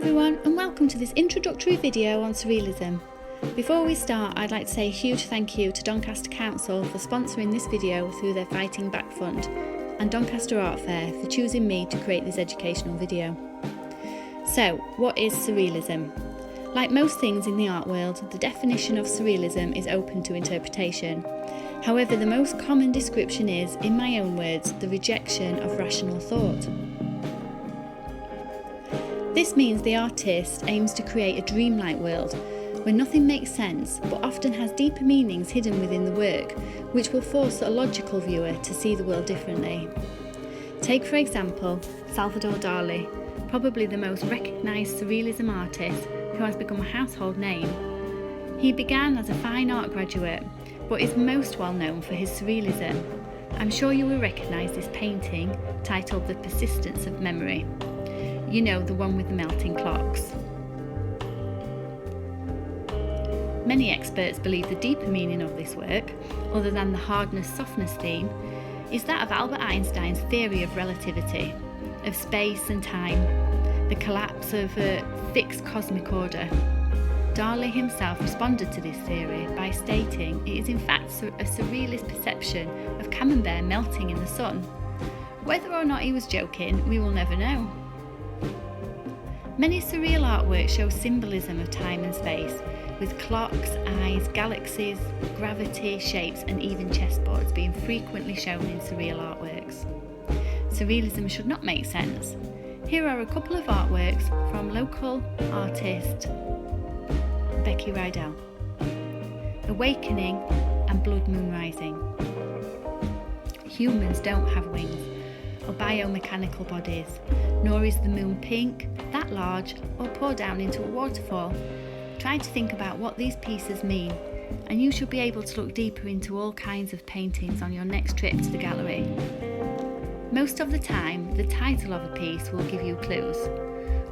everyone, and welcome to this introductory video on Surrealism. Before we start, I'd like to say a huge thank you to Doncaster Council for sponsoring this video through their Fighting Back Fund, and Doncaster Art Fair for choosing me to create this educational video. So, what is Surrealism? Like most things in the art world, the definition of Surrealism is open to interpretation. However, the most common description is, in my own words, the rejection of rational thought. This means the artist aims to create a dreamlike world where nothing makes sense but often has deeper meanings hidden within the work, which will force a logical viewer to see the world differently. Take for example Salvador Dali, probably the most recognised Surrealism artist who has become a household name. He began as a fine art graduate but is most well known for his Surrealism. I'm sure you will recognise this painting titled The Persistence of Memory. You know, the one with the melting clocks. Many experts believe the deeper meaning of this work, other than the hardness-softness theme, is that of Albert Einstein's theory of relativity, of space and time, the collapse of a fixed cosmic order. Dali himself responded to this theory by stating it is in fact a surrealist perception of camembert melting in the sun. Whether or not he was joking, we will never know. Many surreal artworks show symbolism of time and space, with clocks, eyes, galaxies, gravity, shapes and even chessboards being frequently shown in surreal artworks. Surrealism should not make sense. Here are a couple of artworks from local artist Becky Rydell. Awakening and Blood Moon Rising. Humans don't have wings or biomechanical bodies, nor is the moon pink, that large, or pour down into a waterfall. Try to think about what these pieces mean, and you should be able to look deeper into all kinds of paintings on your next trip to the gallery. Most of the time, the title of a piece will give you clues,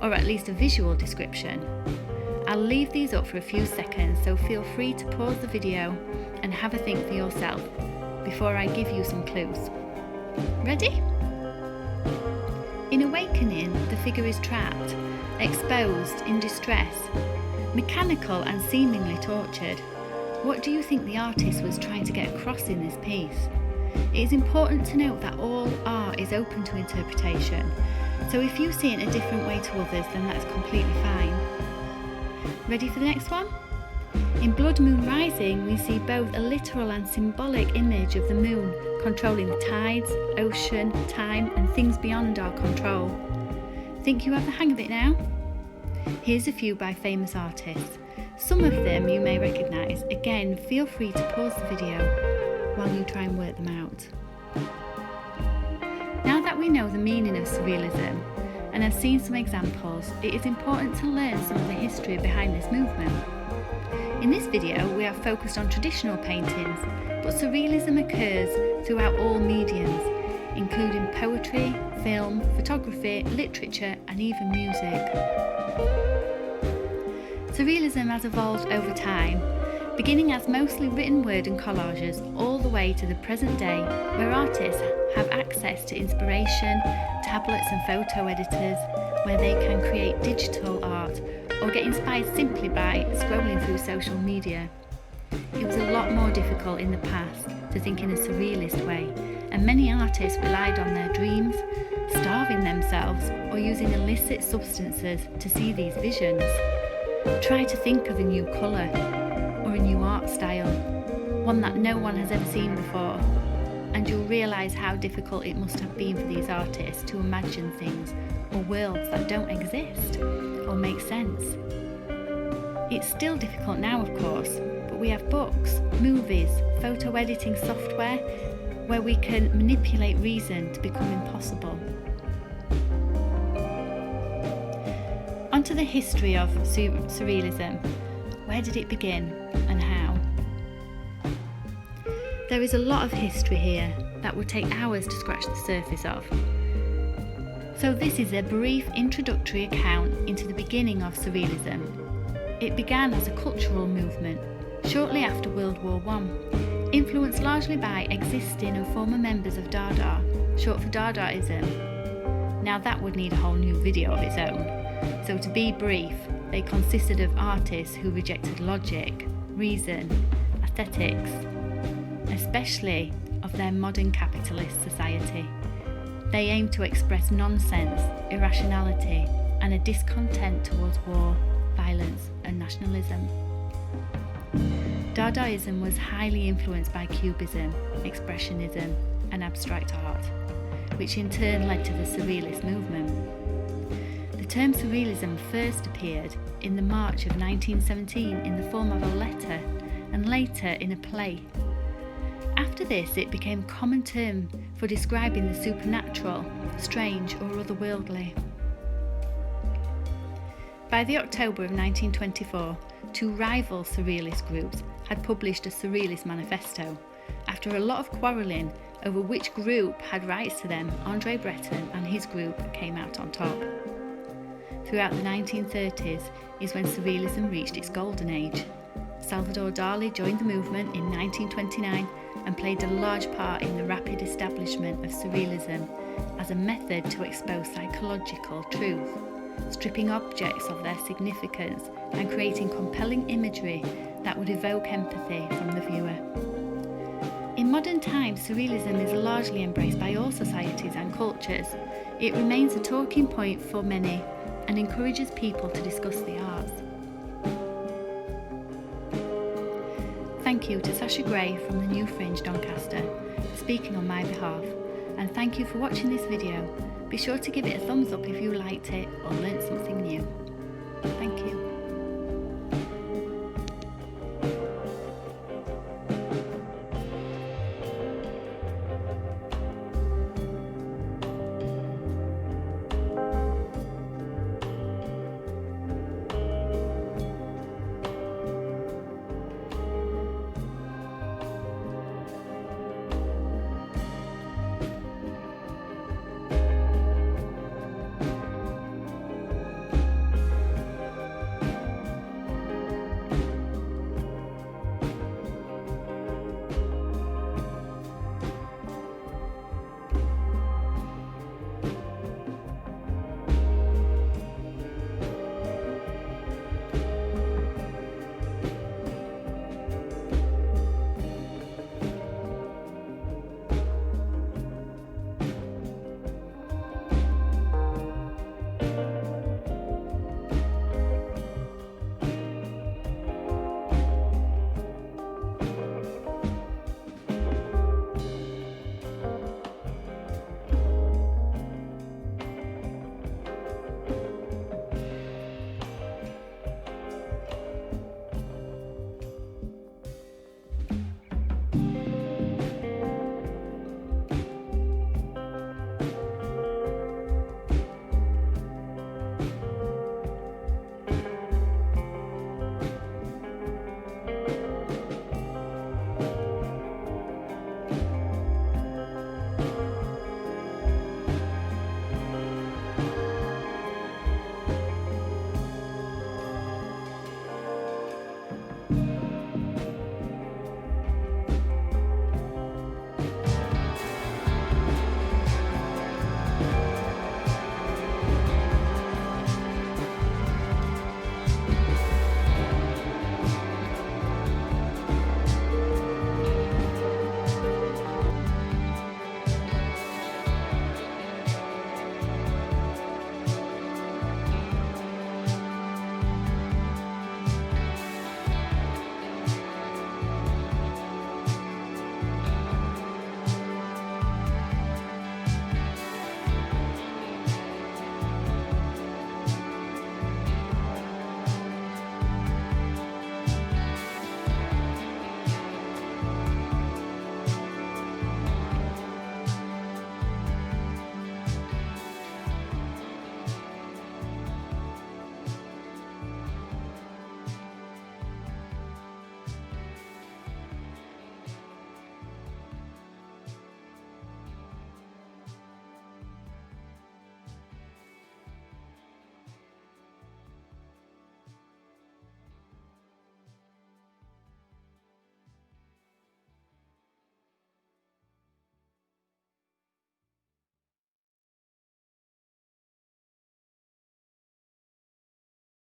or at least a visual description. I'll leave these up for a few seconds, so feel free to pause the video and have a think for yourself before I give you some clues. Ready? In Awakening, the figure is trapped, exposed, in distress, mechanical and seemingly tortured. What do you think the artist was trying to get across in this piece? It is important to note that all art is open to interpretation, so if you see it in a different way to others, then that's completely fine. Ready for the next one? In Blood Moon Rising, we see both a literal and symbolic image of the moon controlling the tides, ocean, time and things beyond our control. Think you have the hang of it now? Here's a few by famous artists. Some of them you may recognise. Again, feel free to pause the video while you try and work them out. Now that we know the meaning of Surrealism and have seen some examples, it is important to learn some of the history behind this movement. In this video, we are focused on traditional paintings, but Surrealism occurs throughout all mediums, including poetry, film, photography, literature, and even music. Surrealism has evolved over time, beginning as mostly written word and collages, all the way to the present day, where artists have access to inspiration, tablets and photo editors, where they can create digital art or get inspired simply by scrolling through social media. It was a lot more difficult in the past to think in a surrealist way, and many artists relied on their dreams, starving themselves or using illicit substances to see these visions. Try to think of a new colour or a new art style, one that no one has ever seen before, and you'll realise how difficult it must have been for these artists to imagine things or worlds that don't exist or make sense. It's still difficult now, of course, but we have books, movies, photo editing software where we can manipulate reason to become impossible. Onto the history of Surrealism. Where did it begin and how? There is a lot of history here that would take hours to scratch the surface of. So this is a brief introductory account into the beginning of Surrealism. It began as a cultural movement shortly after World War I, influenced largely by existing and former members of Dada, short for Dadaism. Now that would need a whole new video of its own. So to be brief, they consisted of artists who rejected logic, reason, aesthetics, especially of their modern capitalist society. They aimed to express nonsense, irrationality, and a discontent towards war, violence, and nationalism. Dadaism was highly influenced by Cubism, Expressionism, and abstract art, which in turn led to the Surrealist movement. The term Surrealism first appeared in the March of 1917 in the form of a letter and later in a play. After this, it became a common term for describing the supernatural, strange, or otherworldly. By the October of 1924, two rival Surrealist groups had published a Surrealist manifesto. After a lot of quarrelling over which group had rights to them, André Breton and his group came out on top. Throughout the 1930s is when Surrealism reached its golden age. Salvador Dali joined the movement in 1929 and played a large part in the rapid establishment of Surrealism as a method to expose psychological truth, stripping objects of their significance and creating compelling imagery that would evoke empathy from the viewer. In modern times, Surrealism is largely embraced by all societies and cultures. It remains a talking point for many and encourages people to discuss the arts. Thank you to Sasha Gray from the New Fringe Doncaster for speaking on my behalf, and thank you for watching this video. Be sure to give it a thumbs up if you liked it or learnt something new. Thank you.